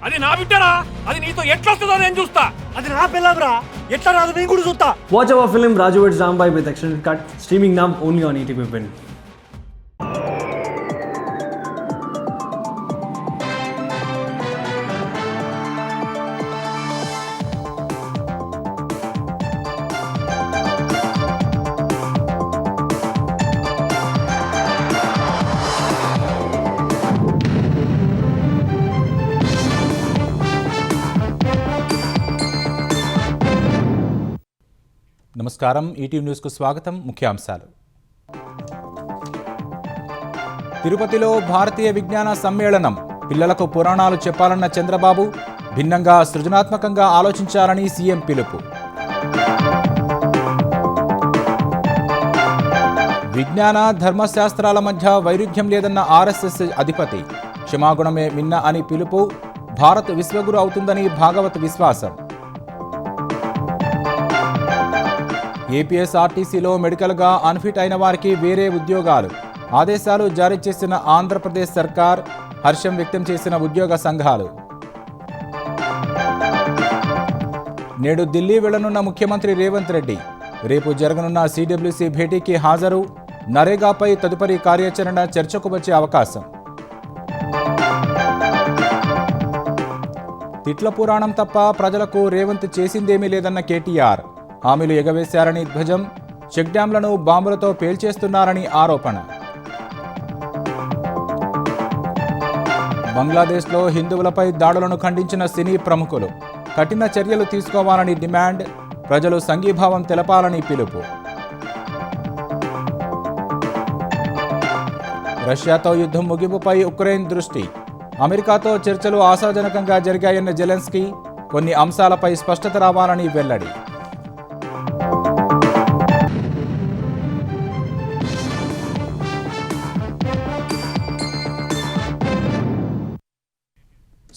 అది నా బిడ్డరా, అది నీతో ఎట్లా వస్తుందో నేను చూస్తా. అది నా పిల్లరా, ఎట్లా రాదు నేను కూడా చూస్తా. Watch our film Raju vs. Rambai with extended cut, streaming now only on ETV Win. నమస్కారం, ఈటీవీ న్యూస్కు స్వాగతం. ముఖ్యాంశాలు. తిరుపతిలో భారతీయ విజ్ఞాన సమ్మేళనం. పిల్లలకు పురాణాలు చెప్పాలన్న చంద్రబాబు, భిన్నంగా సృజనాత్మకంగా ఆలోచించాలని సీఎం పిలుపు. విజ్ఞాన ధర్మశాస్త్రాల మధ్య వైరుధ్యం లేదన్న ఆర్ఎస్ఎస్ అధిపతి, క్షమాగుణమే మిన్న అని పిలుపు. భారత్ విశ్వగురు అవుతుందని భాగవత్ విశ్వాసం. ఏపీఎస్ఆర్టీసీలో మెడికల్గా అన్ఫిట్ అయిన వారికి వేరే ఉద్యోగాలు. ఆదేశాలు జారీ చేసిన ఆంధ్రప్రదేశ్ సర్కార్, హర్షం వ్యక్తం చేసిన ఉద్యోగ సంఘాలు. నేడు ఢిల్లీ వెళ్లనున్న ముఖ్యమంత్రి రేవంత్ రెడ్డి. రేపు జరగనున్న సిడబ్ల్యూసీ భేటీకి హాజరు. నరేగాపై తదుపరి కార్యాచరణ చర్చకు వచ్చే అవకాశం. తిట్ల పురాణం తప్ప ప్రజలకు రేవంత్ చేసిందేమీ లేదన్న కేటీఆర్. హామీలు ఎగవేశారని ధ్వజం. చెక్ డ్యాంలను బాంబులతో పేల్చేస్తున్నారని ఆరోపణ. బంగ్లాదేశ్లో హిందువులపై దాడులను ఖండించిన సినీ ప్రముఖులు. కఠిన చర్యలు తీసుకోవాలని డిమాండ్. ప్రజలు సంఘీభావం తెలపాలని పిలుపు. రష్యాతో యుద్ధం ముగింపుపై ఉక్రెయిన్ దృష్టి. అమెరికాతో చర్చలు ఆశాజనకంగా జరిగాయన్న జెలెన్స్కీ. కొన్ని అంశాలపై స్పష్టత రావాలని వెల్లడి.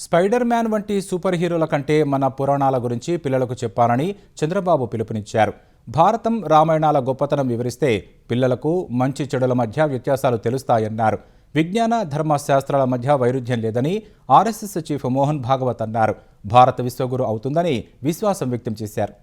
స్పైడర్ మ్యాన్ వంటి సూపర్ హీరోల కంటే మన పురాణాల గురించి పిల్లలకు చెప్పాలని చంద్రబాబు పిలుపునిచ్చారు. భారతం, రామాయణాల గొప్పతనం వివరిస్తే పిల్లలకు మంచి చెడుల మధ్య వ్యత్యాసాలు తెలుస్తాయన్నారు. విజ్ఞాన ధర్మశాస్త్రాల మధ్య వైరుధ్యం లేదని ఆర్ఎస్ఎస్ చీఫ్ మోహన్ భాగవత్ అన్నారు. భారత విశ్వగురు అవుతుందని విశ్వాసం వ్యక్తం చేశారు.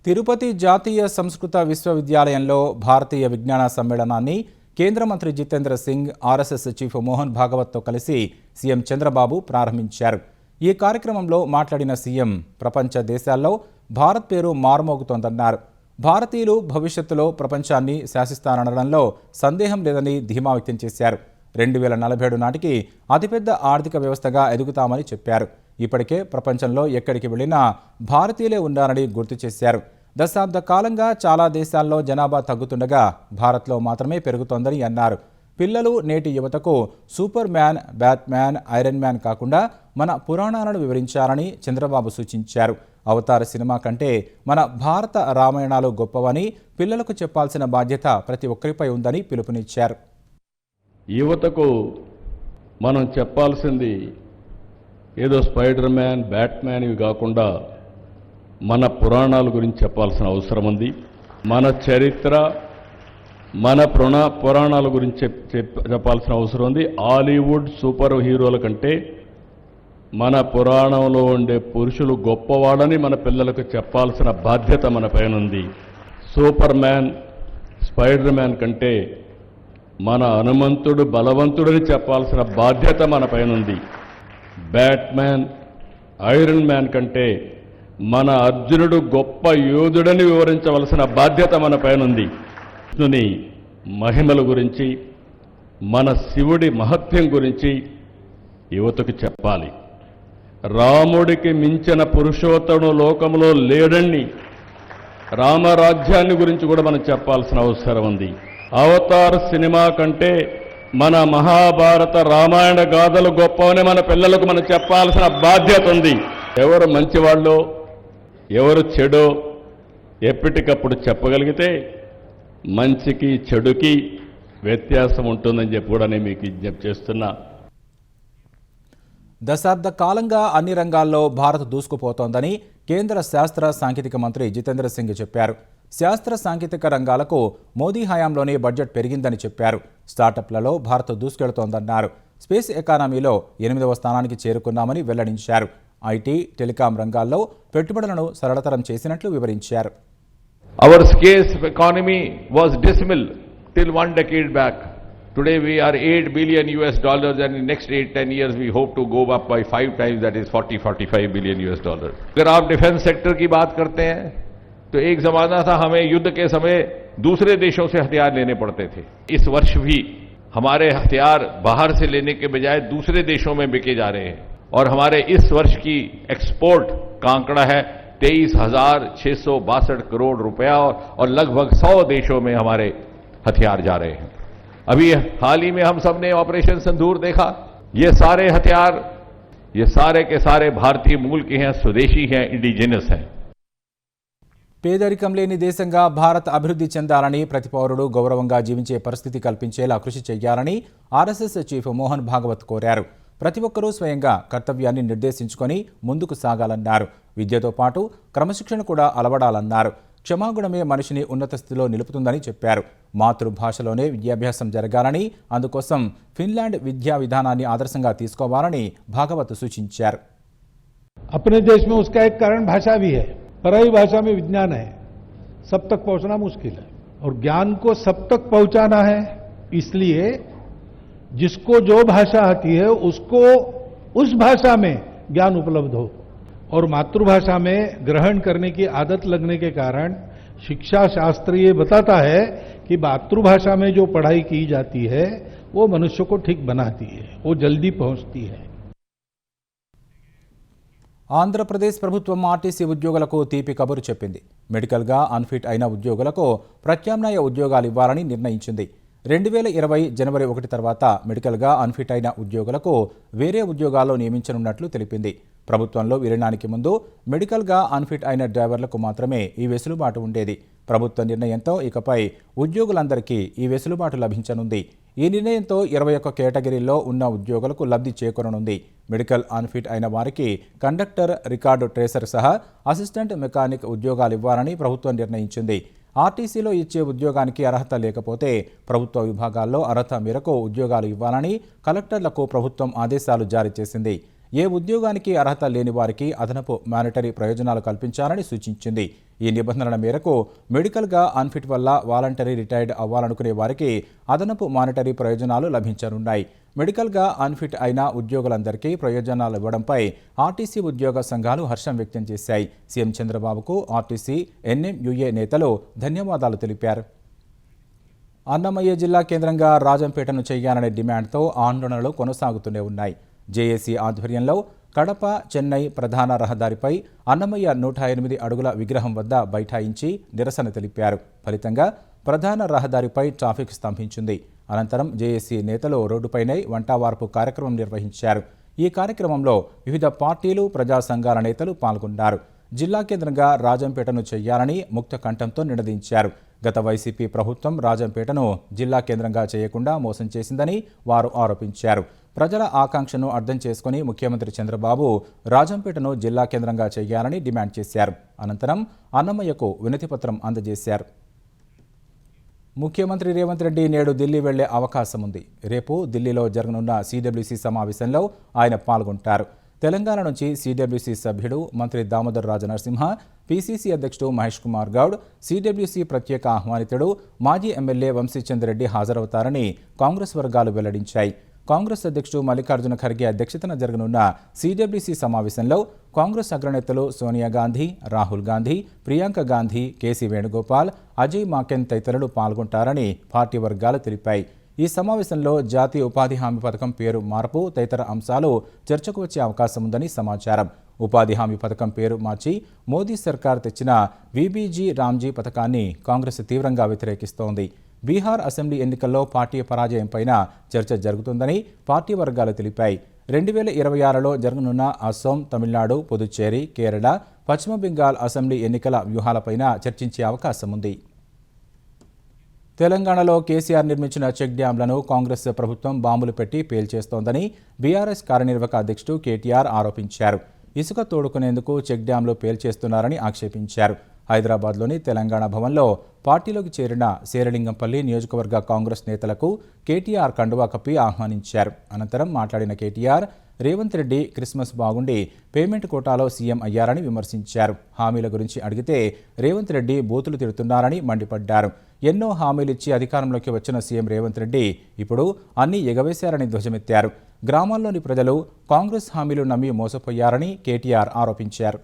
తిరుపతి జాతీయ సంస్కృత విశ్వవిద్యాలయంలో భారతీయ విజ్ఞాన సమ్మేళనాన్ని కేంద్ర మంత్రి జితేంద్ర సింగ్, ఆర్ఎస్ఎస్ చీఫ్ మోహన్ భాగవత్తో కలిసి సీఎం చంద్రబాబు ప్రారంభించారు. ఈ కార్యక్రమంలో మాట్లాడిన సీఎం, ప్రపంచ దేశాల్లో భారత్ పేరు మారుమోగుతోందన్నారు. భారతీయులు భవిష్యత్తులో ప్రపంచాన్ని శాసిస్తానడంలో సందేహం లేదని ధీమా వ్యక్తం చేశారు. 2047 నాటికి అతిపెద్ద ఆర్థిక వ్యవస్థగా ఎదుగుతామని చెప్పారు. ఇప్పటికే ప్రపంచంలో ఎక్కడికి వెళ్ళినా భారతీయులే ఉన్నారని గుర్తు చేశారు. దశాబ్ద కాలంగా చాలా దేశాల్లో జనాభా తగ్గుతుండగా భారత్లో మాత్రమే పెరుగుతోందని అన్నారు. పిల్లలు నేటి యువతకు super man, Batman, iron man కాకుండా మన పురాణాలను వివరించాలని చంద్రబాబు సూచించారు. అవతార సినిమా కంటే మన భారత రామాయణాలు గొప్పవని పిల్లలకు చెప్పాల్సిన బాధ్యత ప్రతి ఒక్కరిపై ఉందని పిలుపునిచ్చారు. యువతకు మనం చెప్పాల్సింది ఏదో స్పైడర్ మ్యాన్, బ్యాట్మ్యాన్ ఇవి కాకుండా మన పురాణాల గురించి చెప్పాల్సిన అవసరం ఉంది. మన చరిత్ర, మన పురాణాల గురించి చెప్పాల్సిన అవసరం ఉంది. హాలీవుడ్ సూపర్ హీరోల కంటే మన పురాణంలో ఉండే పురుషులు గొప్పవాళ్ళని మన పిల్లలకు చెప్పాల్సిన బాధ్యత మన పైన ఉంది. సూపర్ మ్యాన్, స్పైడర్ మ్యాన్ కంటే మన హనుమంతుడు బలవంతుడని చెప్పాల్సిన బాధ్యత మన పైన ఉంది. బ్యాట్మ్యాన్, ఐరన్ మ్యాన్ కంటే మన అర్జునుడు గొప్ప యోధుడని వివరించవలసిన బాధ్యత మన పైన ఉంది. కృష్ణుని మహిమల గురించి, మన శివుడి మహత్యం గురించి యువతకు చెప్పాలి. రాముడికి మించిన పురుషోత్తముడు లోకంలో లేడని రామరాజ్యాన్ని గురించి కూడా మనం చెప్పాల్సిన అవసరం ఉంది. అవతార్ సినిమా కంటే మన మహాభారత రామాయణ గాథలు గొప్పవని మన పిల్లలకు మనం చెప్పాల్సిన బాధ్యత ఉంది. ఎవరు మంచివాళ్ళో ఎవరు చెడో ఎప్పటికప్పుడు చెప్పగలిగితే మంచికి చెడుకి వ్యత్యాసం ఉంటుందని చెప్పి కూడా నేను మీకు విజ్ఞప్తి చేస్తున్నా. దశాబ్ద కాలంగా అన్ని రంగాల్లో భారత్ దూసుకుపోతోందని కేంద్ర శాస్త్ర సాంకేతిక మంత్రి జితేంద్ర సింగ్ చెప్పారు. శాస్త్ర సాంకేతిక రంగాలకు మోదీ హయాంలోనే బడ్జెట్ పెరిగిందని చెప్పారు. స్టార్టప్లలో భారత్ దూసుకెళ్తోందన్నారు. స్పేస్ ఎకానమీలో 8వ స్థానానికి చేరుకున్నామని వెల్లడించారు. ఐటీ, టెలికాం రంగాల్లో పెట్టుబడులను సరళతరం చేసినట్లు వివరించారు. Our space economy was dismal till 1 decade back. Today we are $8 billion and in the next 8-10 years we hope to go up by 5 times, that is 40-45 billion US dollars. अगर आप defence sector की बात करते हैं तो एक जमाना था हमें युद्ध के समय दूसरे देशों से हथियार लेने पड़ते थे. इस वर्ष भी हमारे हथियार बाहर से लेने के बजाय दूसरे देशों में बिके जा रहे हैं और हमारे इस वर्ष की एक्सपोर्ट का आंकड़ा है 23,662 करोड़ रुपया और लगभग 100 देशों में हमारे हथियार जा रहे हैं. अभी हाल ही में हम सब ने ऑपरेशन सिंदूर देखा. ये सारे हथियार ये सारे के सारे भारतीय मूल के हैं, स्वदेशी हैं, इंडिजिनस हैं. పేదరికం లేని దేశంగా భారత్ అభివృద్ధి చెందాలని, ప్రతి పౌరుడు గౌరవంగా జీవించే పరిస్థితి కల్పించేలా కృషి చేయాలని ఆర్ఎస్ఎస్ చీఫ్ మోహన్ భాగవత్ కోరారు. ప్రతి ఒక్కరూ స్వయంగా కర్తవ్యాన్ని నిర్దేశించుకొని ముందుకు సాగాలన్నారు. విద్యతో పాటు క్రమశిక్షణ కూడా అలవడాలన్నారు. క్షమాగుణమే మనిషిని ఉన్నత స్థితిలో నిలుపుతుందని చెప్పారు. మాతృభాషలోనే విద్యాభ్యాసం జరగాలని, అందుకోసం ఫిన్లాండ్ విద్యా విధానాన్ని ఆదర్శంగా తీసుకోవాలని భాగవత్ సూచించారు. अपने देश में उसका एक कारण भाषा भी है. पराई भाषा में विज्ञान है, सब तक पहुंचना मुश्किल है और ज्ञान को सब तक पहुंचाना है. इसलिए जिसको जो भाषा आती है उसको उस भाषा में ज्ञान उपलब्ध हो और मातृभाषा में ग्रहण करने की आदत लगने के कारण शिक्षा शास्त्र ये बताता है कि मातृभाषा में जो पढ़ाई की जाती है वो मनुष्य को ठीक बनाती है, वो जल्दी पहुंचती है. ఆంధ్రప్రదేశ్ ప్రభుత్వం ఆర్టీసీ ఉద్యోగులకు తీపి కబురు చెప్పింది. మెడికల్గా అన్ఫిట్ అయిన ఉద్యోగులకు ప్రత్యామ్నాయ ఉద్యోగాలు ఇవ్వాలని నిర్ణయించింది. 2020 జనవరి 1 తర్వాత మెడికల్గా అన్ఫిట్ అయిన ఉద్యోగులకు వేరే ఉద్యోగాల్లో నియమించనున్నట్లు తెలిపింది. ప్రభుత్వంలో విలీనానికి ముందు మెడికల్గా అన్ఫిట్ అయిన డ్రైవర్లకు మాత్రమే ఈ వెసులుబాటు ఉండేది. ప్రభుత్వ నిర్ణయంతో ఇకపై ఉద్యోగులందరికీ ఈ వెసులుబాటు లభించనుంది. ఈ నిర్ణయంతో 21 కేటగిరీల్లో ఉన్న ఉద్యోగులకు లబ్ధి చేకూరనుంది. మెడికల్ అన్ఫిట్ అయిన వారికి కండక్టర్, రికార్డు ట్రేసర్ సహా అసిస్టెంట్ మెకానిక్ ఉద్యోగాలు ఇవ్వాలని ప్రభుత్వం నిర్ణయించింది. ఆర్టీసీలో ఇచ్చే ఉద్యోగానికి అర్హత లేకపోతే ప్రభుత్వ విభాగాల్లో అర్హత మేరకు ఉద్యోగాలు ఇవ్వాలని కలెక్టర్లకు ప్రభుత్వం ఆదేశాలు జారీ చేసింది. ఏ ఉద్యోగానికి అర్హత లేని వారికి అదనపు మానిటరీ ప్రయోజనాలు కల్పించాలని సూచించింది. ఈ నిబంధనల మేరకు మెడికల్గా అన్ఫిట్ వల్ల వాలంటరీ రిటైర్డ్ అవ్వాలనుకునే వారికి అదనపు మానిటరీ ప్రయోజనాలు లభించనున్నాయి. మెడికల్గా అన్ఫిట్ అయిన ఉద్యోగులందరికీ ప్రయోజనాలు ఇవ్వడంపై ఆర్టీసీ ఉద్యోగ సంఘాలు హర్షం వ్యక్తం చేశాయి. సీఎం చంద్రబాబుకు ఆర్టీసీ, ఎన్ఎంయూఏ నేతలు ధన్యవాదాలు తెలిపారు. అన్నమయ్య జిల్లా కేంద్రంగా రాజంపేటను చేయాలనే డిమాండ్తో ఆందోళనలు కొనసాగుతూనే ఉన్నాయి. జేఏసీ ఆధ్వర్యంలో కడప, చెన్నై ప్రధాన రహదారిపై అన్నమయ్య 108 అడుగుల విగ్రహం వద్ద బైఠాయించి నిరసన తెలిపారు. ఫలితంగా ప్రధాన రహదారిపై ట్రాఫిక్ స్తంభించింది. అనంతరం జేఏసీ నేతలు రోడ్డుపైనే వంటవార్పు కార్యక్రమం నిర్వహించారు. ఈ కార్యక్రమంలో వివిధ పార్టీలు, ప్రజా సంఘాల నేతలు పాల్గొన్నారు. జిల్లా కేంద్రంగా రాజంపేటను చేయాలని ముక్త కంఠంతో నినదించారు. గత వైసీపీ ప్రభుత్వం రాజంపేటను జిల్లా కేంద్రంగా చేయకుండా మోసం చేసిందని వారు ఆరోపించారు. ప్రజల ఆకాంక్షను అర్థం చేసుకుని ముఖ్యమంత్రి చంద్రబాబు రాజంపేటను జిల్లా కేంద్రంగా చేయాలని డిమాండ్ చేశారు. అనంతరం అన్నమయ్యకు వినతిపత్రం అందజేశారు. ముఖ్యమంత్రి రేవంత్ రెడ్డి నేడు ఢిల్లీ వెళ్లే అవకాశం ఉంది. రేపు ఢిల్లీలో జరగనున్న సిడబ్ల్యూసీ సమావేశంలో ఆయన పాల్గొంటారు. తెలంగాణ నుంచి సిడబ్ల్యూసీ సభ్యుడు మంత్రి దామోదర్ రాజనరసింహ, పీసీసీ అధ్యక్షుడు మహేష్ కుమార్ గౌడ్, సిడబ్ల్యూసీ ప్రత్యేక ఆహ్వానితుడు మాజీ ఎమ్మెల్యే వంశీచంద్రెడ్డి హాజరవుతారని కాంగ్రెస్ వర్గాలు వెల్లడించాయి. కాంగ్రెస్ అధ్యక్షుడు మల్లికార్జున ఖర్గే అధ్యక్షతన జరగనున్న సిడబ్ల్యూసీ సమావేశంలో కాంగ్రెస్ అగ్రనేతలు సోనియా గాంధీ, రాహుల్ గాంధీ, ప్రియాంక గాంధీ, కేసీ వేణుగోపాల్, అజయ్ మాకెన్ తదితరులు పాల్గొంటారని పార్టీ వర్గాలు తెలిపాయి. ఈ సమావేశంలో జాతీయ ఉపాధి హామీ పథకం పేరు మార్పు తదితర అంశాలు చర్చకు వచ్చే అవకాశం ఉందని సమాచారం. ఉపాధి హామీ పథకం పేరు మార్చి మోదీ సర్కార్ తెచ్చిన వీబీజీ రామ్జీ పథకాన్ని కాంగ్రెస్ తీవ్రంగా వ్యతిరేకిస్తోంది. బీహార్ అసెంబ్లీ ఎన్నికల్లో పార్టీ పరాజయంపైన చర్చ జరుగుతుందని పార్టీ వర్గాలు తెలిపాయి. 2026లో జరగనున్న అస్సోం, తమిళనాడు, పుదుచ్చేరి, కేరళ, పశ్చిమ బెంగాల్ అసెంబ్లీ ఎన్నికల వ్యూహాలపైన చర్చించే అవకాశం ఉంది. తెలంగాణలో కేసీఆర్ నిర్మించిన చెక్ డ్యాంలను కాంగ్రెస్ ప్రభుత్వం బాంబులు పెట్టి పేల్చేస్తోందని బీఆర్ఎస్ కార్యనిర్వాహక అధ్యక్షుడు కేటీఆర్ ఆరోపించారు. ఇసుక తోడుకునేందుకు చెక్ డ్యాంలు పేల్చేస్తున్నారని ఆక్షేపించారు. హైదరాబాద్లోని తెలంగాణ భవన్లో పార్టీలోకి చేరిన శేరిలింగంపల్లి నియోజకవర్గ కాంగ్రెస్ నేతలకు కేటీఆర్ కండువా కప్పి ఆహ్వానించారు. అనంతరం మాట్లాడిన కేటీఆర్ రేవంత్ రెడ్డి క్రిస్మస్ బాగుండి పేమెంట్ కోటాలో సీఎం అయ్యారని విమర్శించారు. హామీల గురించి అడిగితే రేవంత్ రెడ్డి బూతులు తిడుతున్నారని మండిపడ్డారు. ఎన్నో హామీలిచ్చి అధికారంలోకి వచ్చిన సీఎం రేవంత్ రెడ్డి ఇప్పుడు అన్నీ ఎగవేశారని ధ్వజమెత్తారు. గ్రామాల్లోని ప్రజలు కాంగ్రెస్ హామీలు నమ్మి మోసపోయారని కేటీఆర్ ఆరోపించారు.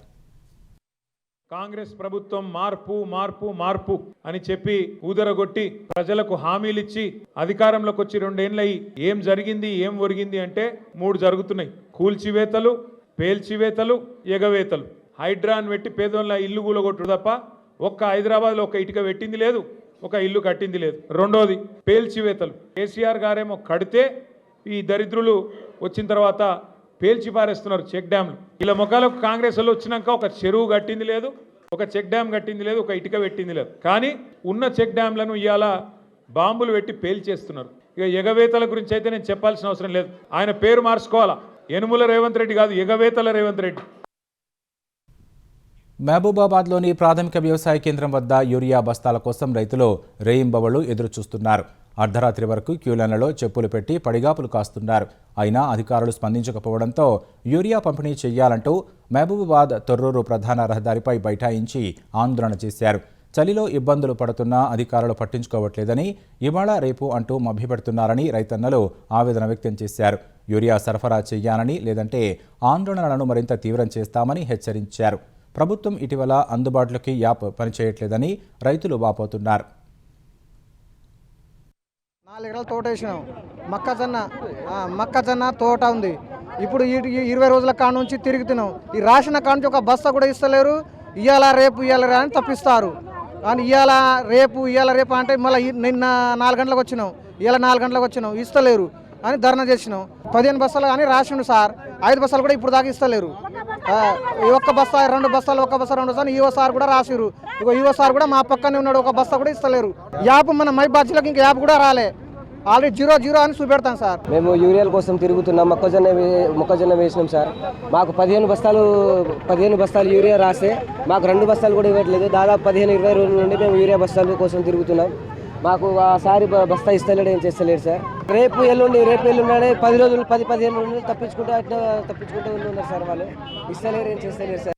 కాంగ్రెస్ ప్రభుత్వం మార్పు మార్పు మార్పు అని చెప్పి ఊదరగొట్టి ప్రజలకు హామీలిచ్చి అధికారంలోకి వచ్చి 2 ఏళ్లయి ఏం జరిగింది ఏం ఒరిగింది అంటే 3 జరుగుతున్నాయి. కూల్చివేతలు, పేల్చివేతలు, ఎగవేతలు. హైడ్రాన్ పెట్టి పేదోళ్ళ ఇల్లు కూలగొట్టు తప్ప ఒక్క హైదరాబాద్లో ఒక ఇటుక పెట్టింది లేదు, ఒక ఇల్లు కట్టింది లేదు. రెండోది పేల్చివేతలు. కేసీఆర్ గారేమో కడితే ఈ దరిద్రులు వచ్చిన తర్వాత పేల్చి పారేస్తున్నారు చెక్ డ్యాంలు. ఇలా మొక్కలకు కాంగ్రెస్ వాళ్ళు వచ్చినాక ఒక చెరువు కట్టింది లేదు, ఒక చెక్ డ్యామ్ కట్టింది లేదు, ఒక ఇటుక పెట్టింది లేదు. కానీ ఉన్న చెక్ డ్యాంలను ఇవాళ బాంబులు పెట్టి పేల్చేస్తున్నారు. ఇక ఎగవేతల గురించి అయితే నేను చెప్పాల్సిన అవసరం లేదు. ఆయన పేరు మార్చుకోవాలా, యనుమల రేవంత్ రెడ్డి కాదు, ఎగవేతల రేవంత్ రెడ్డి. మహబూబాబాద్లోని ప్రాథమిక వ్యవసాయ కేంద్రం వద్ద యూరియా బస్తాల కోసం రైతులు రేయింబవళ్లు ఎదురుచూస్తున్నారు. అర్ధరాత్రి వరకు క్యూలైన్లలో చెప్పులు పెట్టి పడిగాపులు కాస్తున్నారు. అయినా అధికారులు స్పందించకపోవడంతో యూరియా పంపిణీ చేయాలంటూ మహబూబాబాద్ తొర్రూరు ప్రధాన రహదారిపై బైఠాయించి ఆందోళన చేశారు. చలిలో ఇబ్బందులు పడుతున్నా అధికారులు పట్టించుకోవట్లేదని, ఇవాళ రేపు అంటూ మభ్యపెడుతున్నారని రైతన్నలు ఆవేదన వ్యక్తం చేశారు. యూరియా సరఫరా చేయాలని, లేదంటే ఆందోళనలను మరింత తీవ్రం చేస్తామని హెచ్చరించారు. ప్రభుత్వం ఇటీవల అందుబాటులోకి యాప్ పనిచేయట్లేదని రైతులు వాపోతున్నారు. 4 ఎకరాల తోట వేసినాం. మొక్కజొన్న తోట ఉంది. ఇప్పుడు 20 రోజుల కాడ నుంచి తిరుగుతున్నాం. ఈ రాసిన కాడ నుంచి ఒక బస్తా కూడా ఇస్తలేరు. ఇవాళ రేపు అని తప్పిస్తారు. కానీ ఇవాళ రేపు అంటే మళ్ళీ నిన్న 4 గంటలకు వచ్చినాం, ఇవాళ 4 గంటలకు వచ్చినాం, ఇస్తలేరు అని ధర్నా చేసినాం. 15 బస్తాలు కానీ రాసిండు సార్, 5 బస్తాలు కూడా ఇప్పుడు దాకా ఇస్తలేరు. ఒక్క బస్తా 2 బస్తాలు, ఒక బస్తా 2 బస్తాలు ఈవో సార్ కూడా రాసిరు. ఇగో ఈవో సార్ కూడా మా పక్కనే ఉన్నాడు, ఒక బస్తా కూడా ఇస్తలేరు. యాప్ మన మై బాధ్యులకు ఇంకా యాప్ కూడా రాలే, ఆల్రెడీ 0 అని చూపెడతాం సార్. మేము యూరియాల కోసం తిరుగుతున్నాం. మొక్కజొన్న వేసినాం సార్. మాకు 15 బస్తాలు యూరియా రాస్తే మాకు 2 బస్తాలు కూడా ఇవ్వట్లేదు. దాదాపు 15-20 రోజుల నుండి మేము యూరియా బస్తాల కోసం తిరుగుతున్నాం. మాకు ఆ సారి బస్తా ఇస్తలేడు, ఏం చేస్తలేడు సార్. రేపు ఎల్లుండి 10 రోజులు 10-15 రోజులు తప్పించుకుంటూ ఉన్నారు సార్. వాళ్ళు ఇస్తలేరు, ఏం చేస్తలేరు సార్.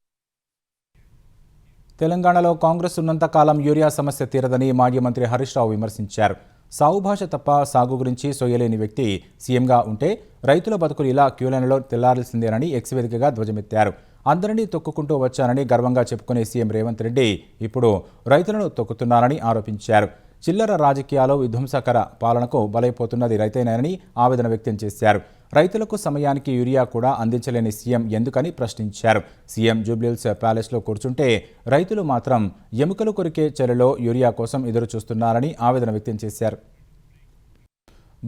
తెలంగాణలో కాంగ్రెస్ ఉన్నంతకాలం యూరియా సమస్య తీరదని మాజీ మంత్రి హరీష్ రావు విమర్శించారు. సాగు భాష తప్ప సాగు గురించి సోయలేని వ్యక్తి సీఎంగా ఉంటే రైతుల బతుకులు ఇలా క్యూలైన్లో తెల్లారాల్సిందేనని ఎక్స్ వేదికగా ధ్వజమెత్తారు. అందరినీ తొక్కుకుంటూ వచ్చానని గర్వంగా చెప్పుకునే సీఎం రేవంత్ రెడ్డి ఇప్పుడు రైతులను తొక్కుతున్నారని ఆరోపించారు. చిల్లర రాజకీయాలు, విధ్వంసకర పాలనకు బలైపోతున్నది రైతేనని ఆవేదన వ్యక్తం చేశారు. రైతులకు సమయానికి యూరియా కూడా అందించలేని సీఎం ఎందుకని ప్రశ్నించారు. సీఎం జూబ్లీహిల్స్ ప్యాలెస్లో కూర్చుంటే రైతులు మాత్రం ఎముకలు కొరికే చలిలో యూరియా కోసం ఎదురు చూస్తున్నారని ఆవేదన వ్యక్తం చేశారు.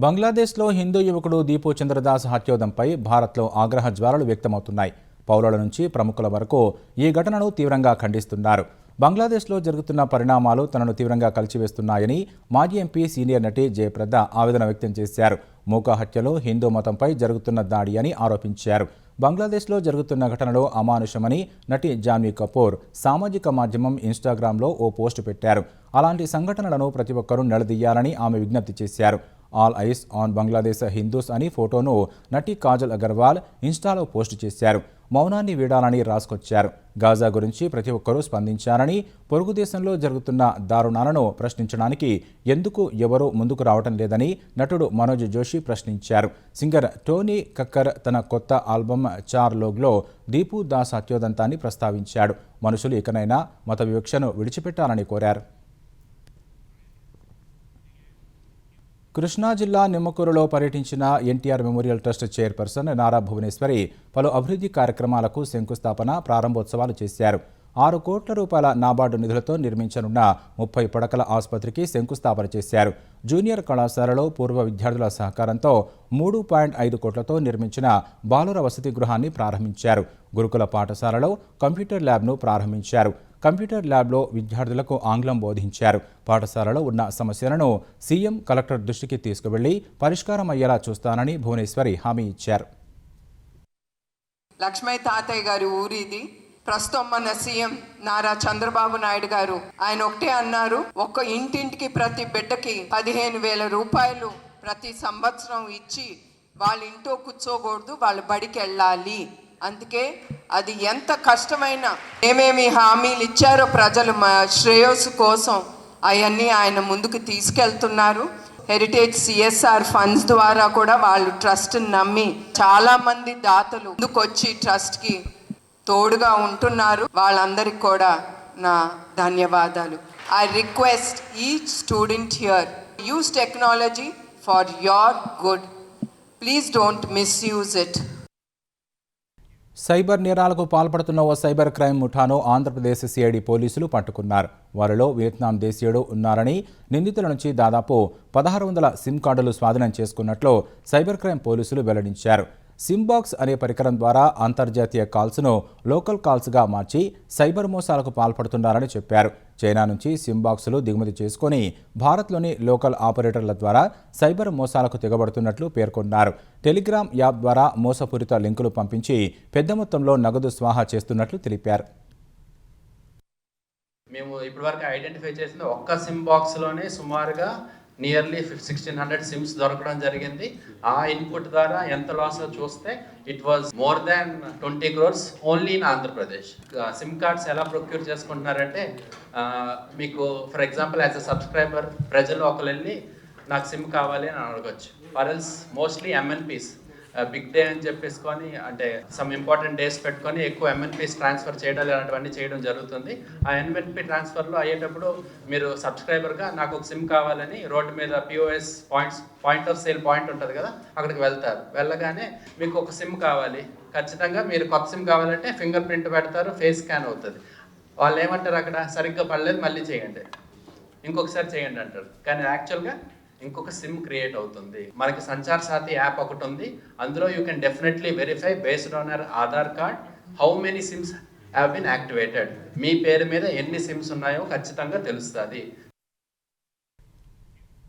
బంగ్లాదేశ్లో హిందూ యువకుడు దీపు చంద్రదాస్ హత్యోదంపై భారత్లో ఆగ్రహ జ్వాలలు వ్యక్తమవుతున్నాయి. పౌరుల నుంచి ప్రముఖుల వరకు ఈ ఘటనను తీవ్రంగా ఖండిస్తున్నారు. బంగ్లాదేశ్లో జరుగుతున్న పరిణామాలు తనను తీవ్రంగా కలిచివేస్తున్నాయని మాజీ ఎంపీ సీనియర్ నటి జయప్రద ఆవేదన వ్యక్తం చేశారు. మూకా హత్యలో హిందూ మతంపై జరుగుతున్న దాడి అని ఆరోపించారు. బంగ్లాదేశ్లో జరుగుతున్న ఘటనలో అమానుషమని నటి జాన్వీ కపూర్ సామాజిక మాధ్యమం ఇన్స్టాగ్రామ్లో ఓ పోస్టు పెట్టారు. అలాంటి సంఘటనలను ప్రతి ఒక్కరూ నిలదీయాలని ఆమె విజ్ఞప్తి చేశారు. All eyes on Bangladesh Hindus అని ఫోటోను నటి కాజల్ అగర్వాల్ ఇన్స్టాలో పోస్టు చేశారు. మౌనాన్ని వీడాలని రాసుకొచ్చారు. గాజా గురించి ప్రతి ఒక్కరూ స్పందించారని, పొరుగు దేశంలో జరుగుతున్న దారుణాలను ప్రశ్నించడానికి ఎందుకు ఎవరూ ముందుకు రావటం లేదని నటుడు మనోజ్ జోషి ప్రశ్నించారు. సింగర్ టోనీ కక్కర్ తన కొత్త ఆల్బమ్ చార్ లోగ్లో దీపు దాస్ హత్యోదంతాన్ని ప్రస్తావించాడు. మనుషులు ఇకనైనా మత వివక్షను విడిచిపెట్టాలని కోరారు. కృష్ణా జిల్లా నిమ్మకూరులో పర్యటించిన NTR memorial trust chairperson Nara Bhuvaneswari పలు అభివృద్ధి కార్యక్రమాలకు శంకుస్థాపన, ప్రారంభోత్సవాలు చేశారు. 6 కోట్ల రూపాయల నాబార్డు నిధులతో నిర్మించనున్న 30 పడకల ఆసుపత్రికి శంకుస్థాపన చేశారు. జూనియర్ కళాశాలలో పూర్వ విద్యార్థుల సహకారంతో 3.5 కోట్లతో నిర్మించిన బాలుర వసతి గృహాన్ని ప్రారంభించారు. గురుకుల పాఠశాలలో కంప్యూటర్ ల్యాబ్ను ప్రారంభించారు. కంప్యూటర్ ల్యాబ్లో విద్యార్థులకు ఆంగ్లం బోధించారు. పాఠశాలలో ఉన్న సమస్యలను సీఎం, కలెక్టర్ దృష్టికి తీసుకువెళ్లి పరిష్కారం అయ్యేలా చూస్తానని భువనేశ్వరి హామీ ఇచ్చారు. లక్ష్మయ్య తాతయ్య గారి ఊరిది. ప్రస్తుతం మన సీఎం నారా చంద్రబాబు నాయుడు గారు ఆయన ఒకటే అన్నారు, ఒక్క ఇంటింటికి ప్రతి బిడ్డకి 15,000 రూపాయలు ప్రతి సంవత్సరం ఇచ్చి వాళ్ళ ఇంట్లో కూర్చోకూడదు, వాళ్ళు బడికి వెళ్ళాలి. అందుకే అది ఎంత కష్టమైనా ఏమేమి హామీలు ఇచ్చారో ప్రజలు శ్రేయస్సు కోసం అవన్నీ ఆయన ముందుకు తీసుకెళ్తున్నారు. హెరిటేజ్ CSR ఫండ్స్ ద్వారా కూడా వాళ్ళు ట్రస్ట్ని నమ్మి చాలామంది దాతలు ముందుకొచ్చి ట్రస్ట్కి తోడుగా ఉంటున్నారు. వాళ్ళందరికీ కూడా నా ధన్యవాదాలు. I request each student here, use technology for your good. Please don't misuse it. Cyber నేరాలకు పాల్పడుతున్న ఓ సైబర్ క్రైమ్ ముఠాను ఆంధ్రప్రదేశ్ సిఐడి పోలీసులు పట్టుకున్నారు. వారిలో వియత్నాం దేశీయుడు ఉన్నారని, నిందితుల నుంచి దాదాపు 1600 సిమ్ కార్డులు స్వాధీనం చేసుకున్నట్లు సైబర్ క్రైమ్ పోలీసులు వెల్లడించారు. సిమ్బాక్స్ అనే పరికరం ద్వారా అంతర్జాతీయ కాల్స్ను లోకల్ కాల్స్గా మార్చి సైబర్ మోసాలకు పాల్పడుతున్నారని చెప్పారు. చైనా నుంచి సిమ్బాక్స్లు దిగుమతి చేసుకుని భారత్లోని లోకల్ ఆపరేటర్ల ద్వారా సైబర్ మోసాలకు తెగబడుతున్నట్లు పేర్కొన్నారు. టెలిగ్రామ్ యాప్ ద్వారా మోసపూరిత లింకులు పంపించి పెద్ద మొత్తంలో నగదు స్వాహా చేస్తున్నట్లు తెలిపారు. మేము ఇప్పటివరకు ఐడెంటిఫై చేసిన ఒక్క సిమ్ బాక్స్లోనే సుమారుగా నియర్లీ 1600 సిమ్స్ దొరకడం జరిగింది. ఆ ఇన్పుట్ ద్వారా ఎంత లాస్ చూస్తే it was more than 20 crores only in Andhra Pradesh. SIM cards ఎలా ప్రొక్యూర్ చేసుకుంటున్నారంటే, మీకు for example as a subscriber ప్రజలు ఒకరు వెళ్ళి నాకు సిమ్ కావాలి అని అడగచ్చు. ఫారెల్స్ మోస్ట్లీ MNPs బిగ్ డే అని చెప్పేసుకొని, అంటే సమ్ ఇంపార్టెంట్ డేస్ పెట్టుకొని ఎక్కువ MNPs ట్రాన్స్ఫర్ చేయడం అలాంటివన్నీ చేయడం జరుగుతుంది. ఆ MNP ట్రాన్స్ఫర్లో అయ్యేటప్పుడు మీరు సబ్స్క్రైబర్గా నాకు ఒక సిమ్ కావాలని రోడ్డు మీద POS point of sale point ఉంటుంది కదా, అక్కడికి వెళ్తారు. వెళ్ళగానే మీకు ఒక సిమ్ కావాలి, ఖచ్చితంగా మీరు కొత్త సిమ్ కావాలంటే ఫింగర్ ప్రింట్ పెడతారు, ఫేస్ స్కాన్ అవుతుంది. వాళ్ళు ఏమంటారు, అక్కడ సరిగ్గా పడలేదు మళ్ళీ చేయండి, ఇంకొకసారి చేయండి అంటారు. కానీ యాక్చువల్గా ఇంకొక సిమ్ క్రియేట్ అవుతుంది. మనకి సంచార్ సాథి యాప్ ఒకటి ఉంది, అందులో you can definitely verify based on our Aadhaar card how many SIMs have been activated. మీ పేరు మీద ఎన్ని సిమ్స్ ఉన్నాయో ఖచ్చితంగా తెలుస్తుంది.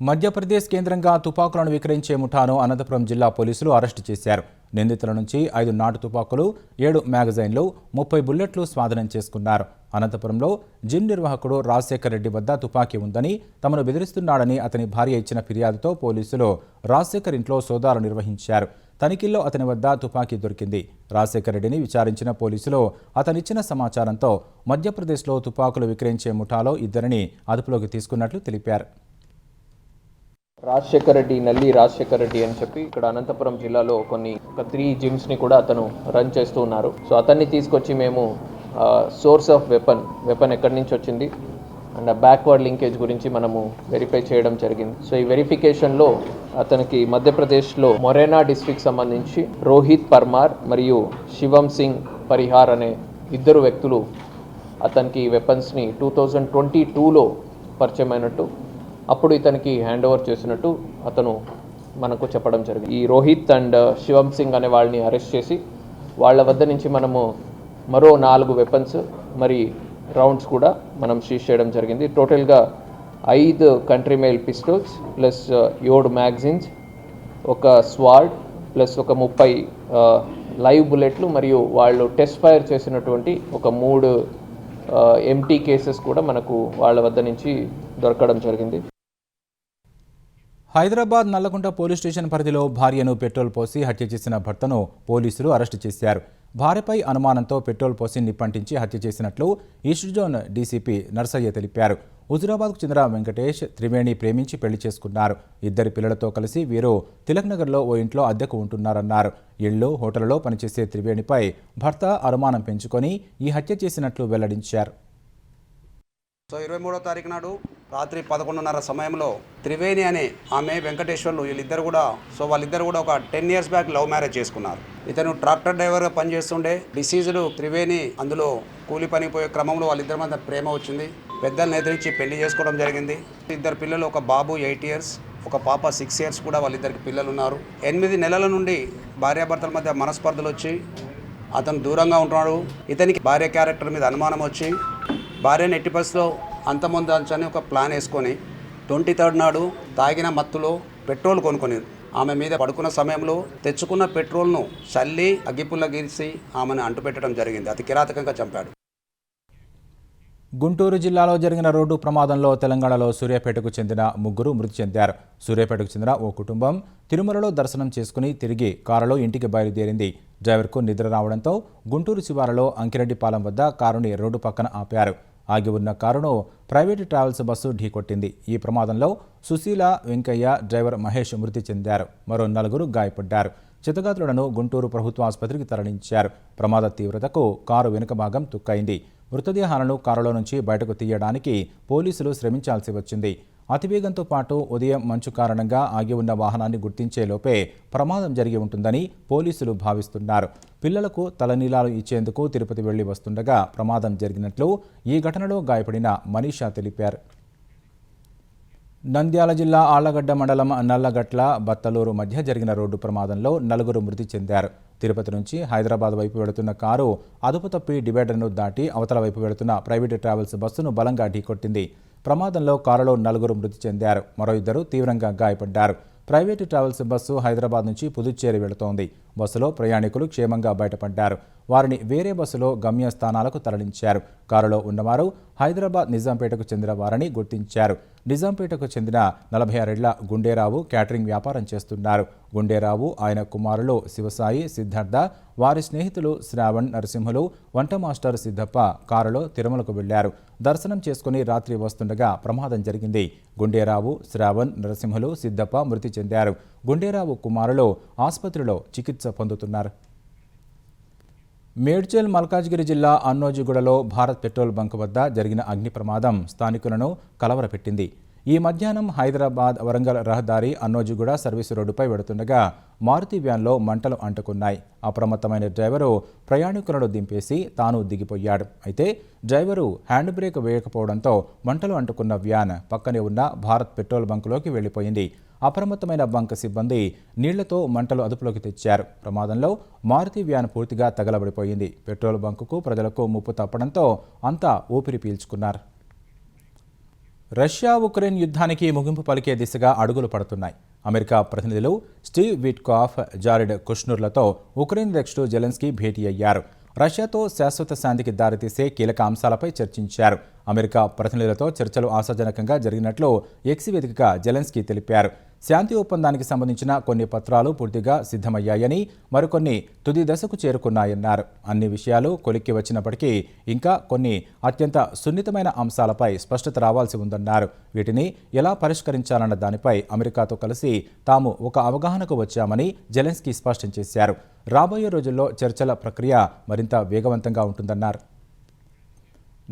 మధ్యప్రదేశ్ కేంద్రంగా తుపాకులను విక్రయించే ముఠాను అనంతపురం జిల్లా పోలీసులు అరెస్టు చేశారు. నిందితుల నుంచి 5 నాటు తుపాకులు, 7 మ్యాగజైన్లు, 30 బుల్లెట్లు స్వాధీనం చేసుకున్నారు. అనంతపురంలో జిమ్ నిర్వాహకుడు రాజశేఖర్ రెడ్డి వద్ద తుపాకీ ఉందని, తమను బెదిరిస్తున్నాడని అతని భార్య ఇచ్చిన ఫిర్యాదుతో పోలీసులు రాజశేఖర్ ఇంట్లో సోదాలు నిర్వహించారు. తనిఖీల్లో అతని వద్ద తుపాకీ దొరికింది. రాజశేఖర్ రెడ్డిని విచారించిన పోలీసులు అతనిచ్చిన సమాచారంతో మధ్యప్రదేశ్లో తుపాకులు విక్రయించే ముఠాలో 2 అదుపులోకి తీసుకున్నట్లు తెలిపారు. రాజశేఖర్ రెడ్డి, నల్లి రాజశేఖర్ రెడ్డి అని చెప్పి ఇక్కడ అనంతపురం జిల్లాలో ఒక 3 జిమ్స్ని కూడా అతను రన్ చేస్తూ ఉన్నారు. సో అతన్ని తీసుకొచ్చి మేము సోర్స్ ఆఫ్ వెపన్ ఎక్కడి నుంచి వచ్చింది అండ్ బ్యాక్వర్డ్ లింకేజ్ గురించి మనము వెరిఫై చేయడం జరిగింది. సో ఈ వెరిఫికేషన్లో అతనికి మధ్యప్రదేశ్లో మొరేనా డిస్ట్రిక్ట్ సంబంధించి రోహిత్ పర్మార్ మరియు శివం సింగ్ పరిహార్ అనే 2 వ్యక్తులు అతనికి వెపన్స్ని 2022లో పరిచయం అయినట్టు, అప్పుడు ఇతనికి హ్యాండ్ ఓవర్ చేసినట్టు అతను మనకు చెప్పడం జరిగింది. ఈ రోహిత్ అండ్ శివం సింగ్ అనే వాళ్ళని అరెస్ట్ చేసి వాళ్ళ వద్ద నుంచి మనము మరో 4 వెపన్స్ మరి రౌండ్స్ కూడా మనం సీజ్ చేయడం జరిగింది. టోటల్గా 5 country male pistols plus 7 magazines, ఒక స్వార్డ్ ప్లస్ ఒక 30 లైవ్ బుల్లెట్లు మరియు వాళ్ళు టెస్ట్ ఫైర్ చేసినటువంటి ఒక 3 ఎంటీ కేసెస్ కూడా మనకు వాళ్ళ వద్ద నుంచి దొరకడం జరిగింది. హైదరాబాద్ నల్లకుంట పోలీస్ స్టేషన్ పరిధిలో భార్యను పెట్రోల్ పోసి హత్య చేసిన భర్తను పోలీసులు అరెస్టు చేశారు. భార్యపై అనుమానంతో పెట్రోల్ పోసి నిప్పంటించి హత్య చేసినట్లు ఈస్ట్ జోన్ డీసీపీ నర్సయ్య తెలిపారు. హుజురాబాద్కు చెందిన వెంకటేష్ త్రివేణి ప్రేమించి పెళ్లి చేసుకున్నారు. 2 పిల్లలతో కలిసి వీరు తిలక్ నగర్లో ఓ ఇంట్లో అద్దెకు ఉంటున్నారన్నారు. ఇళ్లు, హోటల్లో పనిచేసే త్రివేణిపై భర్త అనుమానం పెంచుకొని ఈ హత్య చేసినట్లు వెల్లడించారు. సో 23వ తారీఖు నాడు రాత్రి 11:30 సమయంలో త్రివేణి అనే ఆమె వెంకటేశ్వర్లు వాళ్ళిద్దరు కూడా ఒక 10 years బ్యాక్ లవ్ మ్యారేజ్ చేసుకున్నారు. ఇతను ట్రాక్టర్ డ్రైవర్గా పనిచేస్తుండే. డిసీజ్డ్ త్రివేణి అందులో కూలి పనిపోయే క్రమంలో వాళ్ళిద్దరి మధ్య ప్రేమ వచ్చింది. పెద్దల్ని ఎదిరించి పెళ్లి చేసుకోవడం జరిగింది. 2 పిల్లలు, ఒక బాబు 8 years, ఒక పాప 6 years కూడా వాళ్ళిద్దరికి పిల్లలు ఉన్నారు. 8 నెలల నుండి భార్యాభర్తల మధ్య మనస్పర్ధలు వచ్చి అతను దూరంగా ఉంటున్నాడు. ఇతనికి భార్య క్యారెక్టర్ మీద అనుమానం వచ్చి భార్యను ఎట్టి పరిస్థితిలో అంతమొందాల్చని ఒక ప్లాన్ వేసుకొని 23rd నాడు తాగిన మత్తులో పెట్రోల్ కొనుక్కొని ఆమె మీద పడుకున్న సమయంలో తెచ్చుకున్న పెట్రోల్ను చల్లి అగ్గిపుల్ల గీసి ఆమెను అంటుపెట్టడం జరిగింది. అతి కిరాతకంగా చంపాడు. గుంటూరు జిల్లాలో జరిగిన రోడ్డు ప్రమాదంలో తెలంగాణలో సూర్యాపేటకు చెందిన ముగ్గురు మృతి చెందారు. సూర్యాపేటకు చెందిన ఓ కుటుంబం తిరుమలలో దర్శనం చేసుకుని తిరిగి కారులో ఇంటికి బయలుదేరింది. డ్రైవర్కు నిద్ర రావడంతో గుంటూరు శివారులో అంకిరెడ్డిపాలెం వద్ద కారుని రోడ్డు పక్కన ఆపారు. ఆగి ఉన్న కారును ప్రైవేటు ట్రావెల్స్ బస్సు ఢీకొట్టింది. ఈ ప్రమాదంలో సుశీల, వెంకయ్య, డ్రైవర్ మహేష్ మృతి చెందారు. మరో 4 గాయపడ్డారు. క్షతగాత్రులను గుంటూరు ప్రభుత్వ ఆసుపత్రికి తరలించారు. ప్రమాద తీవ్రతకు కారు వెనుక భాగం తుక్కైంది. మృతదేహాలను కారులో నుంచి బయటకు తీయడానికి పోలీసులు శ్రమించాల్సి వచ్చింది. అతివేగంతో పాటు ఉదయం మంచు కారణంగా ఆగి ఉన్న వాహనాన్ని గుర్తించేలోపే ప్రమాదం జరిగి ఉంటుందని పోలీసులు భావిస్తున్నారు. పిల్లలకు తలనీలాలు ఇచ్చేందుకు తిరుపతి వెళ్లి వస్తుండగా ప్రమాదం జరిగినట్లు ఈ ఘటనలో గాయపడిన మనీషా తెలిపారు. నంద్యాల జిల్లా ఆళ్లగడ్డ మండలం నల్లగట్ల బత్తలూరు మధ్య జరిగిన రోడ్డు ప్రమాదంలో 4 మృతి చెందారు. తిరుపతి నుంచి హైదరాబాద్ వైపు వెళుతున్న కారు అదుపు తప్పి డివైడర్ను దాటి అవతల వైపు వెళుతున్న ప్రైవేటు ట్రావెల్స్ బస్సును బలంగా ఢీకొట్టింది. ప్రమాదంలో కారులో 4 మృతి చెందారు. మరో 2 తీవ్రంగా గాయపడ్డారు. ప్రైవేటు ట్రావెల్స్ బస్సు హైదరాబాద్ నుంచి పుదుచ్చేరి వెళుతోంది. బస్సులో ప్రయాణికులు క్షేమంగా బయటపడ్డారు. వారిని వేరే బస్సులో గమ్యస్థానాలకు తరలించారు. కారులో ఉన్నవారు హైదరాబాద్ నిజాంపేటకు చెందిన వారని గుర్తించారు. నిజాంపేటకు చెందిన 46 ఏళ్ల గుండేరావు క్యాటరింగ్ వ్యాపారం చేస్తున్నారు. గుండేరావు, ఆయన కుమారులు శివసాయి, సిద్ధార్థ, వారి స్నేహితులు శ్రావణ్, నరసింహులు, వంట మాస్టర్ సిద్ధప్ప కారులో తిరుమలకు వెళ్లారు. దర్శనం చేసుకుని రాత్రి వస్తుండగా ప్రమాదం జరిగింది. గుండేరావు, శ్రావణ్, నరసింహులు, సిద్ధప్ప మృతి చెందారు. గుండేరావు కుమారులు ఆసుపత్రిలో చికిత్స పొందుతున్నారు. మేడ్చల్ మల్కాజ్గిరి జిల్లా అన్నోజిగూడలో భారత్ పెట్రోల్ బంక్ వద్ద జరిగిన అగ్ని ప్రమాదం స్థానికులను కలవరపెట్టింది. ఈ మధ్యాహ్నం హైదరాబాద్ వరంగల్ రహదారి అన్నోజిగూడ సర్వీసు రోడ్డుపై వెడుతుండగా మారుతి వ్యాన్లో మంటలు అంటుకున్నాయి. అప్రమత్తమైన డ్రైవరు ప్రయాణికులను దింపేసి తాను దిగిపోయాడు. అయితే డ్రైవరు హ్యాండ్ బ్రేక్ వేయకపోవడంతో మంటలు అంటుకున్న వ్యాన్ పక్కనే ఉన్న భారత్ పెట్రోల్ బంకులోకి వెళ్లిపోయింది. అప్రమత్తమైన బంక్ సిబ్బంది నీళ్లతో మంటలు అదుపులోకి తెచ్చారు. ప్రమాదంలో మారుతి వ్యాన్ పూర్తిగా తగలబడిపోయింది. పెట్రోల్ బంకుకు ప్రజలకు ముప్పు తప్పడంతో అంతా ఊపిరి పీల్చుకున్నారు. రష్యా ఉక్రెయిన్ యుద్ధానికి ముగింపు పలికే దిశగా అడుగులు పడుతున్నాయి. అమెరికా ప్రతినిధులు స్టీవ్ విట్కాఫ్, జారెడ్ కుష్నర్లతో ఉక్రెయిన్ అధ్యక్షుడు జెలెన్స్కీ భేటీ అయ్యారు. రష్యాతో శాశ్వత శాంతికి దారితీసే కీలక అంశాలపై చర్చించారు. అమెరికా ప్రతినిధులతో చర్చలు ఆశాజనకంగా జరిగినట్లు ఎక్స్ వేదికగా జెలెన్స్కీ తెలిపారు. శాంతి ఒప్పందానికి సంబంధించిన కొన్ని పత్రాలు పూర్తిగా సిద్ధమయ్యాయని, మరికొన్ని తుది దశకు చేరుకున్నాయన్నారు. అన్ని విషయాలు కొలిక్కి వచ్చినప్పటికీ ఇంకా కొన్ని అత్యంత సున్నితమైన అంశాలపై స్పష్టత రావాల్సి ఉందన్నారు. వీటిని ఎలా పరిష్కరించాలన్న దానిపై అమెరికాతో కలిసి తాము ఒక అవగాహనకు వచ్చామని జెలెన్స్కీ స్పష్టం చేశారు. రాబోయే రోజుల్లో చర్చల ప్రక్రియ మరింత వేగవంతంగా ఉంటుందన్నారు.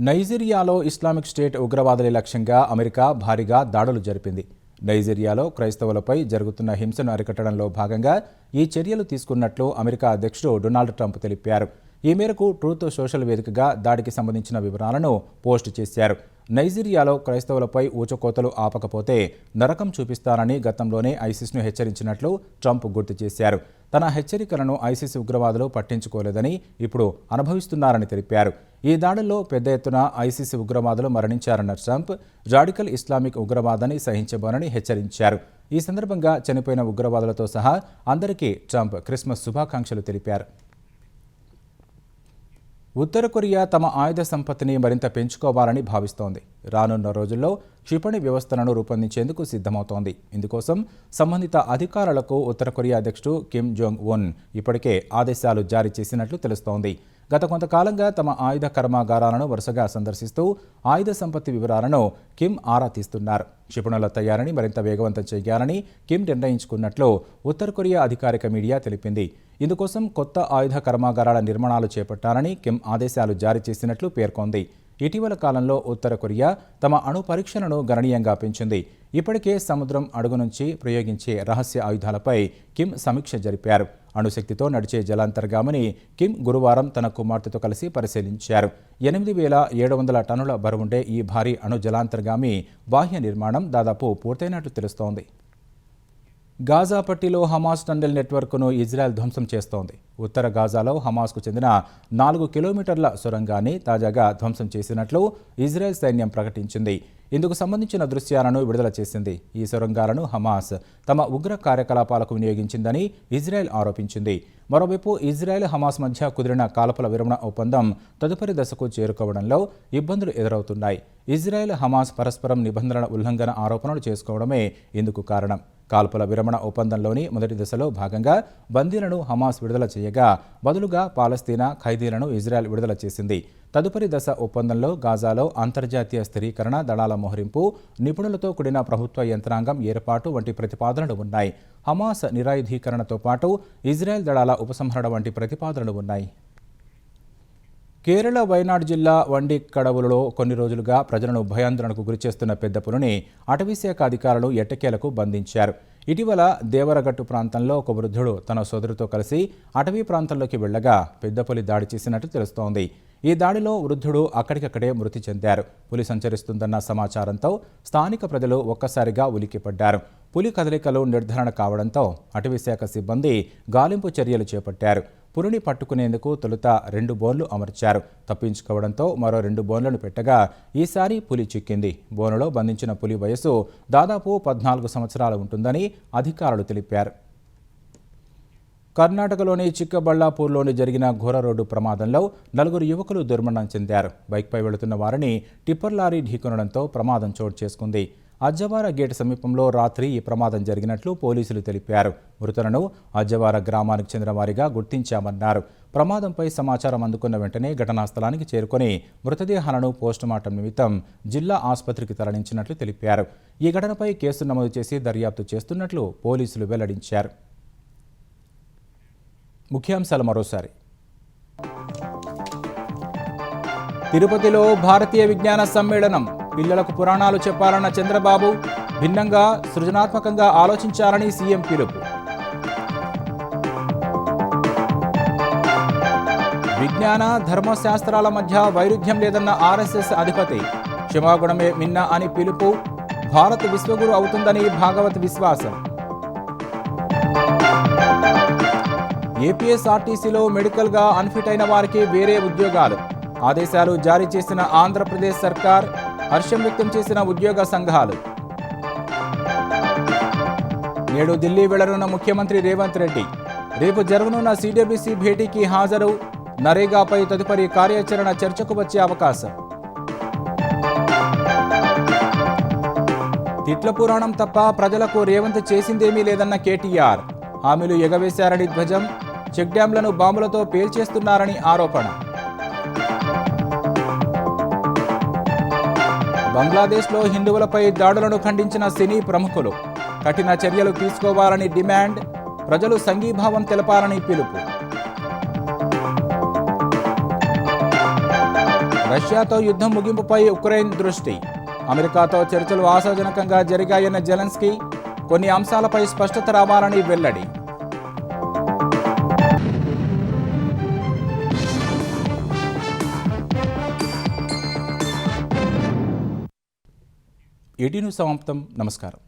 నైజీరియాలో ఇస్లామిక్ స్టేట్ ఉగ్రవాదుల లక్ష్యంగా అమెరికా భారీగా దాడులు జరిపింది. నైజీరియాలో క్రైస్తవులపై జరుగుతున్న హింసను అరికట్టడంలో భాగంగా ఈ చర్యలు తీసుకున్నట్లు అమెరికా అధ్యక్షుడు డొనాల్డ్ ట్రంప్ తెలిపారు. ఈ మేరకు ట్రూత్ సోషల్ వేదికగా దాడికి సంబంధించిన వివరాలను పోస్టు చేశారు. నైజీరియాలో క్రైస్తవులపై ఊచకోతలు ఆపకపోతే నరకం చూపిస్తారని గతంలోనే ఐసిస్ను హెచ్చరించినట్లు ట్రంప్ గుర్తు చేశారు. తన హెచ్చరికలను ఐసిస్ ఉగ్రవాదులు పట్టించుకోలేదని, ఇప్పుడు అనుభవిస్తున్నారని తెలిపారు. ఈ దాడుల్లో పెద్ద ఎత్తున ఐసిస్ ఉగ్రవాదులు మరణించారన్న ట్రంప్ రాడికల్ ఇస్లామిక్ ఉగ్రవాదాన్ని సహించబోనని హెచ్చరించారు. ఈ సందర్భంగా చనిపోయిన ఉగ్రవాదులతో సహా అందరికీ ట్రంప్ క్రిస్మస్ శుభాకాంక్షలు తెలిపారు. ఉత్తర కొరియా తమ ఆయుధ సంపత్తిని మరింత పెంచుకోవాలని భావిస్తోంది. రానున్న రోజుల్లో క్షిపణి వ్యవస్థలను రూపొందించేందుకు సిద్ధమవుతోంది. ఇందుకోసం సంబంధిత అధికారులకు ఉత్తర కొరియా అధ్యక్షుడు కిమ్ జోంగ్ ఉన్ ఇప్పటికే ఆదేశాలు జారీ చేసినట్లు తెలుస్తోంది. గత కొంతకాలంగా తమ ఆయుధ కర్మాగారాలను వరుసగా సందర్శిస్తూ ఆయుధ సంపత్తి వివరాలను కిమ్ ఆరా తీస్తున్నారు. క్షిపణుల తయారీని మరింత వేగవంతం చేయాలని కిమ్ నిర్ణయించుకున్నట్లు ఉత్తర కొరియా అధికారిక మీడియా తెలిపింది. ఇందుకోసం కొత్త ఆయుధ కర్మాగారాల నిర్మాణాలు చేపట్టాలని కిమ్ ఆదేశాలు జారీ చేసినట్లు పేర్కొంది. ఇటీవల కాలంలో ఉత్తర కొరియా తమ అణు పరీక్షలను గణనీయంగా పెంచింది. ఇప్పటికే సముద్రం అడుగు నుంచి ప్రయోగించే రహస్య ఆయుధాలపై కిమ్ సమీక్ష జరిపారు. అణుశక్తితో నడిచే జలాంతర్గామిని కిమ్ గురువారం తన కుమార్తెతో కలిసి పరిశీలించారు. 8,700 టన్నుల బరువుండే ఈ భారీ అణు జలాంతర్గామి బాహ్య నిర్మాణం దాదాపు పూర్తయినట్లు తెలుస్తోంది. గాజా పట్టీలో హమాస్ టన్నెల్ నెట్వర్క్ను ఇజ్రాయెల్ ధ్వంసం చేస్తోంది. ఉత్తర గాజాలో హమాస్కు చెందిన 4 కిలోమీటర్ల సొరంగాన్ని తాజాగా ధ్వంసం చేసినట్లు ఇజ్రాయెల్ సైన్యం ప్రకటించింది. ఇందుకు సంబంధించిన దృశ్యాలను విడుదల చేసింది. ఈ సొరంగాలను హమాస్ తమ ఉగ్ర కార్యకలాపాలకు వినియోగించిందని ఇజ్రాయెల్ ఆరోపించింది. మరోవైపు ఇజ్రాయెల్ హమాస్ మధ్య కుదిరిన కాల్పుల విరమణ ఒప్పందం తదుపరి దశకు చేరుకోవడంలో ఇబ్బందులు ఎదురవుతున్నాయి. ఇజ్రాయెల్ హమాస్ పరస్పరం నిబంధనల ఉల్లంఘన ఆరోపణలు చేసుకోవడమే ఇందుకు కారణం. కాల్పుల విరమణ ఒప్పందంలోని మొదటి దశలో భాగంగా బందీలను హమాస్ విడుదల చేయగా బదులుగా పాలస్తీనా ఖైదీలను ఇజ్రాయెల్ విడుదల చేసింది. తదుపరి దశ ఒప్పందంలో గాజాలో అంతర్జాతీయ స్థిరీకరణ దళాల మోహరింపు, నిపుణులతో కూడిన ప్రభుత్వ యంత్రాంగం ఏర్పాటు వంటి ప్రతిపాదనలు ఉన్నాయి. హమాస్ నిరాయుధీకరణతో పాటు ఇజ్రాయెల్ దళాల ఉపసంహరణ వంటి ప్రతిపాదనలు ఉన్నాయి. కేరళ వైనాడ్ జిల్లా వండికడవులలో కొన్ని రోజులుగా ప్రజలను భయాందోళనకు గురిచేస్తున్న పెద్ద పులిని అటవీశాఖ అధికారులు ఎట్టకేలకు బంధించారు. ఇటీవల దేవరగట్టు ప్రాంతంలో ఒక వృద్ధుడు తన సోదరుతో కలిసి అటవీ ప్రాంతంలోకి వెళ్లగా పెద్ద పులి దాడి చేసినట్టు తెలుస్తోంది. ఈ దాడిలో వృద్ధుడు అక్కడికక్కడే మృతి చెందారు. పులి సంచరిస్తుందన్న సమాచారంతో స్థానిక ప్రజలు ఒక్కసారిగా ఉలిక్కిపడ్డారు. పులి కదలికలు నిర్ధారణ కావడంతో అటవీశాఖ సిబ్బంది గాలింపు చర్యలు చేపట్టారు. పులిని పట్టుకునేందుకు తొలుత 2 బోన్లు అమర్చారు. తప్పించుకోవడంతో మరో 2 బోన్లను పెట్టగా ఈసారి పులి చిక్కింది. బోనులో బంధించిన పులి వయసు దాదాపు 14 సంవత్సరాలు ఉంటుందని అధికారులు తెలిపారు. కర్ణాటకలోని చిక్కబళ్ళాపూర్లోని జరిగిన ఘోర రోడ్డు ప్రమాదంలో 4 యువకులు దుర్మరణం చెందారు. బైక్పై వెళుతున్న వారిని టిప్పర్ లారీ ఢీకొనడంతో ప్రమాదం చోటు చేసుకుంది. అజ్జవార గేట్ సమీపంలో రాత్రి ఈ ప్రమాదం జరిగినట్లు పోలీసులు తెలిపారు. మృతులను అజ్జవార గ్రామానికి చెందిన వారిగా గుర్తించామన్నారు. ప్రమాదంపై సమాచారం అందుకున్న వెంటనే ఘటనా స్థలానికి చేరుకొని మృతదేహాలను పోస్టుమార్టం నిమిత్తం జిల్లా ఆసుపత్రికి తరలించినట్లు తెలిపారు. ఈ ఘటనపై కేసు నమోదు చేసి దర్యాప్తు చేస్తున్నట్లు పోలీసులు వెల్లడించారు. ముఖ్యాంశాలు మరోసారి. తిరుపతిలో భారతీయ విజ్ఞాన సమ్మేళనం. పిల్లలకు పురాణాలు చెప్పాలన్న చంద్రబాబు, భిన్నంగా సృజనాత్మకంగా ఆలోచించాలని సీఎం పిలుపు. విజ్ఞాన ధర్మశాస్త్రాల మధ్య వైరుధ్యం లేదన్న ఆర్ఎస్ఎస్ అధిపతి, క్షమాగుణమే మిన్న అని పిలుపు. భారత్ విశ్వగురు అవుతుందని భాగవత్ విశ్వాసం. ఏపీఎస్ఆర్టీసీలో మెడికల్గా అన్ఫిట్ అయిన వారికి వేరే ఉద్యోగాలు ఆదేశాలు జారీ చేసిన ఆంధ్రప్రదేశ్ సర్కార్, హర్షం వ్యక్తం చేసిన ఉద్యోగ సంఘాలు. నేడు ఢిల్లీ వెళ్లనున్న ముఖ్యమంత్రి రేవంత్ రెడ్డి. రేపు జరగనున్న సిడబ్ల్యూసీ భేటీకి హాజరు. నరేగాపై తదుపరి కార్యాచరణ చర్చకు వచ్చే అవకాశం. తిట్ల పురాణం తప్ప ప్రజలకు రేవంత్ చేసిందేమీ లేదన్న కేటీఆర్. హామీలు ఎగవేశారని ధ్వజం. చెక్ డ్యాంలను బాంబులతో పేల్చేస్తున్నారని ఆరోపణ. బంగ్లాదేశ్లో హిందువులపై దాడులను ఖండించిన సినీ ప్రముఖులు. కఠిన చర్యలు తీసుకోవాలని డిమాండ్. ప్రజలు సంఘీభావం తెలపాలని పిలుపు. రష్యాతో యుద్ధం ముగింపుపై ఉక్రెయిన్ దృష్టి. అమెరికాతో చర్చలు ఆశాజనకంగా జరిగాయన్న జెలెన్స్కీ. కొన్ని అంశాలపై స్పష్టత రావాలని వెల్లడి. ET న్యూస్ సమాప్తం. నమస్కారం.